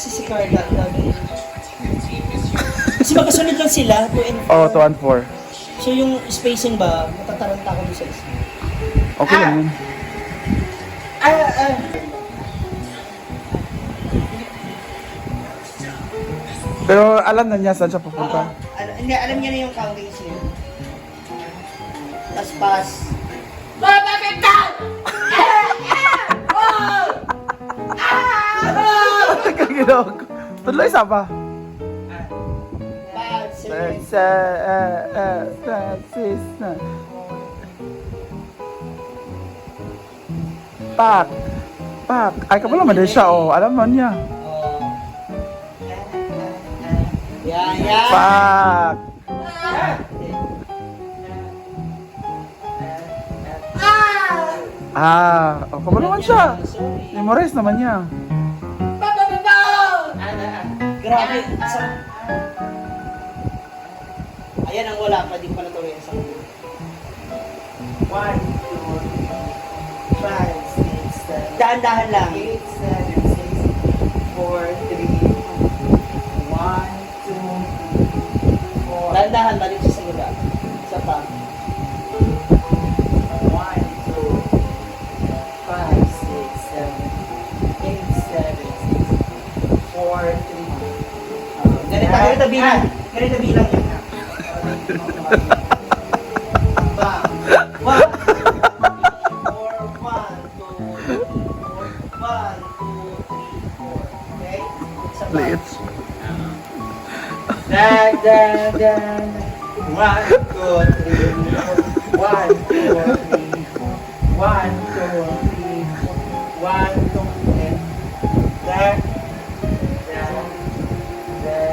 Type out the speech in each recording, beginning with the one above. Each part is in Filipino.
Kasi si Carla lagi. Kasi magkasunod lang sila, 2 and 4. Oh, 2 and 4. So yung spacing ba, matataranta ko doon sa isa. Okay lang yun. Pero alam na niya saan siya pupunta. Hindi, alam niya na yung counting niya. Pas. Kagilog. Tuloy isa pa. 5, 6, 6. Pak. Ay, kapala madali siya, oh. Alam mo niya. Yan. Pak. Oh, kapala naman siya. Memorize naman niya. Grabe. Ayan ang wala pa, di pa natuloy sa 1, 2, 5, 6, 7. Dahan-dahan lang. 8, 7, 6, 4, 3, 1, 2, 4. Dahan-dahan, balik sa simula. Isa pa. 1, 2, 5, 6, 7, 8, 7, 6, 4, 3. Ganito bilang. Ganito bilang yan. Bang. 1, 4, 1, 2, 1, 2, 3, 4. Okay? Isa pa. Liit. Dan. 1, 2, 3, 4. 1, 2, 3, 4. 1, 2, 3, 4. 1, 2, 3, 4. Dan.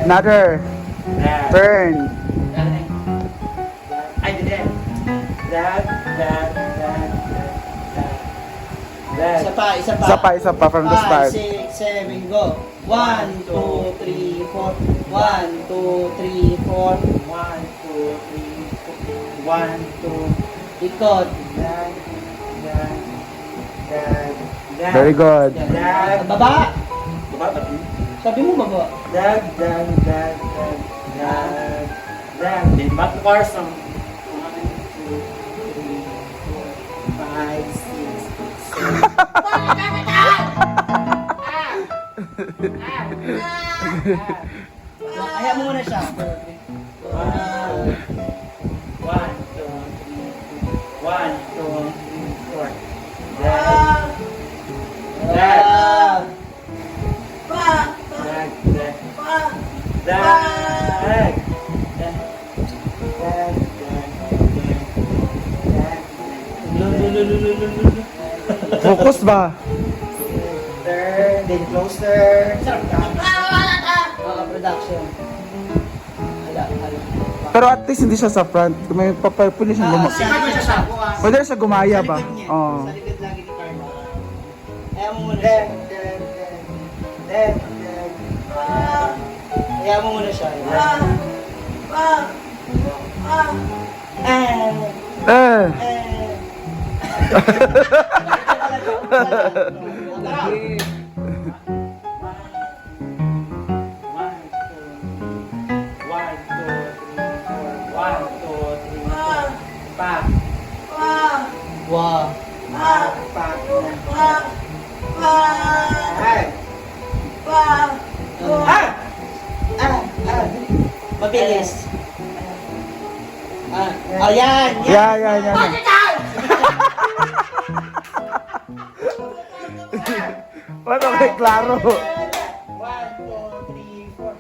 Another. Turn. Ay, din. Dan. Isa pa. Isa pa from the start. 5, 6, 7, go. 1, 2, 3, 4. 1, 2, 3, 4. 1, 2, 3, 4. 1, 2. Ikot. Dan. Very good. Baba. Sabi mo baba. Dag. Then back to Carson. 1, 2, 3, 4, 5, 6, 7. Kaya mo muna siya. 1, 2, 4. Focus ba? Then closer. Production. Hala. Pero at least hindi siya sa front. May pwede siyang pwede siya gumaya ba? Oo. Sa likod lagi ni Carla. Kaya mo muna siya. Kaya mo muna siya. Wow. Mabilis. Yan. Wala kay klaro. 1, 2, 3, 4.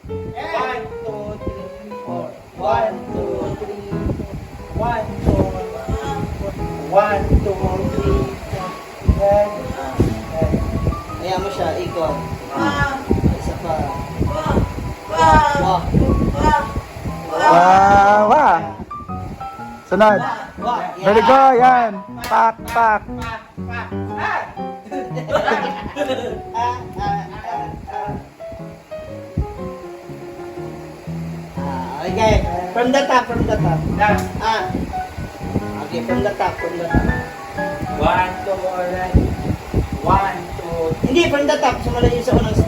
1, 2, 3, 4. 1, 2, 3, 4. 1, 2, 3, 4. Ayan mo siya, ikot. Isa pa. Sunod. Very good, yan. Pak. Okay, from the top. Okay, from the top. 1, 2, alright. 1, 2. Hindi, from the top. Sumala yun sa unang step.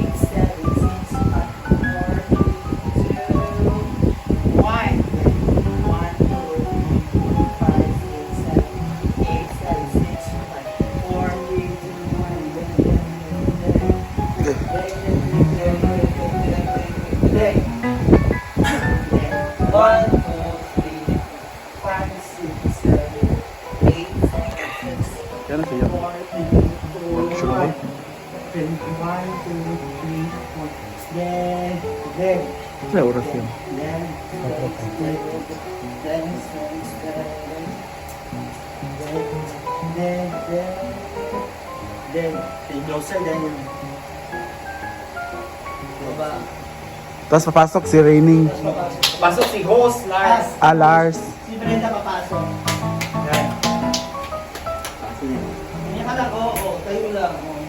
8, 7, 6, 5, 4, 3, 2, 1. 1, 2, 3, 4, 5, 6, 7, 8, 7, 6, 5, 4, 3, 2, 1, Yan na siya. 1, 2, 3, 4. Sa oras yun. Then, closer then yun. Baba. Tapos papasok si Raining. Tapos papasok. Pasok si host, Lars. Lars. Si Brenda papasok. Yan. Kanya ka lang, oo, tayo lang. Oo.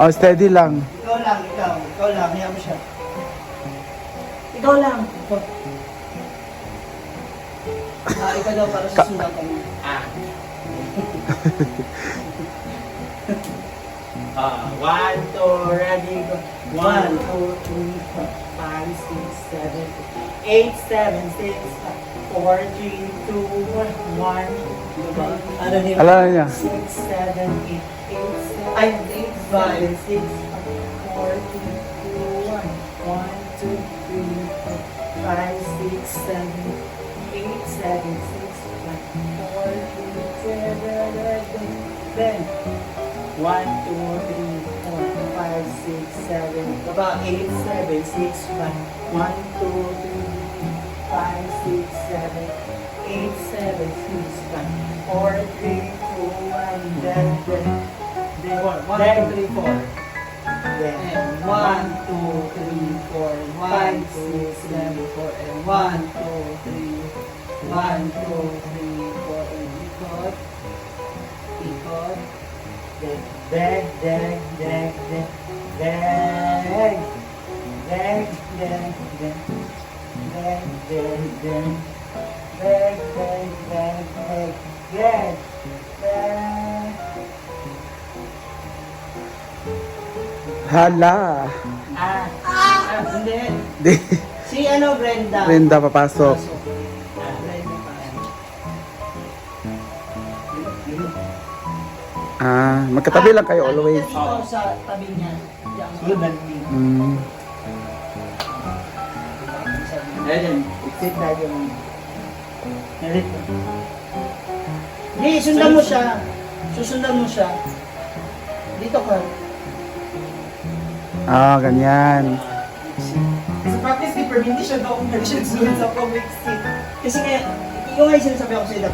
Oh, steady lang. Ikaw lang, ikaw lang, hiya mo siya. Ikaw lang. Ikaw daw para susundan kami. Ah. 1, 2, ready, go. 1, 2, 3, 4, 5, 6, 7, 8, 7, 6, 5, 4, 3, 2, 1, 1, Diba? Ano niya? Alam na niya. 6, 7, 8, 8, 7, Ay, 8, 7, 6, 4, 3, 2, 1, 1, 2, 3, 4, 5, 6, 7, 8, 7, 6, 5, 4, 3, 7, 1, 2, 3, 4, 5, 6, 7, Baba, 8, 7, 6, 5, 1, 2, 3, 5, 6, 7, 8, 7, 6, 5, 4, 3, 2, 1, then, 1, 2, 3, 4. then, And 1, 2, 3, 4, 5, 6, 7, 4, and 1, 2, 3, 1, 2, 3, 4, and ikot, ikot, then, bag, bag, bag, bag, bag, bag, bag, bag, bag, bag, bag, bag, bag, bag, bag, bag, bag. Hala. Hindi. Di. Si ano, Brenda. Brenda papasok. Brenda pa. Magkatabi lang kayo always. Dito sa tabi niya. Sunod na din. Mm. Ayan, exit tayo. Narito. Hindi, sundan mo siya. Susundan mo siya. Dito ka. Ganyan. Sa practice paper, hindi siya daw kung siya sunod sa public seat. Kasi nga, yung nga yung sinasabi ako sa'yo,